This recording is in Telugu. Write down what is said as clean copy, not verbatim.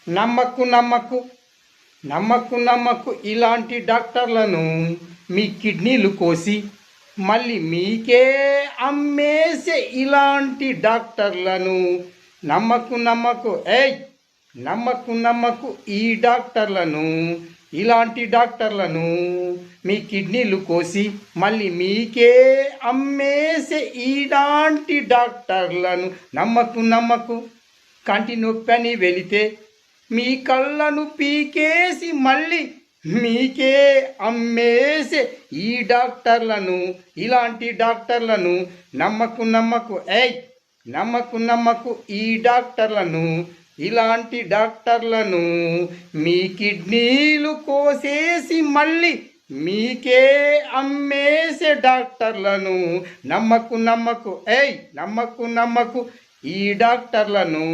నమ్మకు నమ్మకు నమ్మకు నమ్మకు ఇలాంటి డాక్టర్లను మీ కిడ్నీలు కోసి మళ్ళీ మీకే అమ్మేసే ఇలాంటి డాక్టర్లను నమ్మకు నమ్మకు నమ్మకు నమ్మకు ఈ డాక్టర్లను ఇలాంటి డాక్టర్లను మీ కిడ్నీలు కోసి మళ్ళీ మీకే అమ్మేసే ఇలాంటి డాక్టర్లను నమ్మకు నమ్మకు. కంటి నొప్పి అని వెళితే మీ కళ్ళను పీకేసి మళ్ళీ మీకే అమ్మేసే ఈ డాక్టర్లను ఇలాంటి డాక్టర్లను నమ్మకు నమ్మకు నమ్మకు నమ్మకు ఈ డాక్టర్లను ఇలాంటి డాక్టర్లను మీ కిడ్నీలు కోసేసి మళ్ళీ మీకే అమ్మేసే డాక్టర్లను నమ్మకు నమ్మకు నమ్మకు నమ్మకు ఈ డాక్టర్లను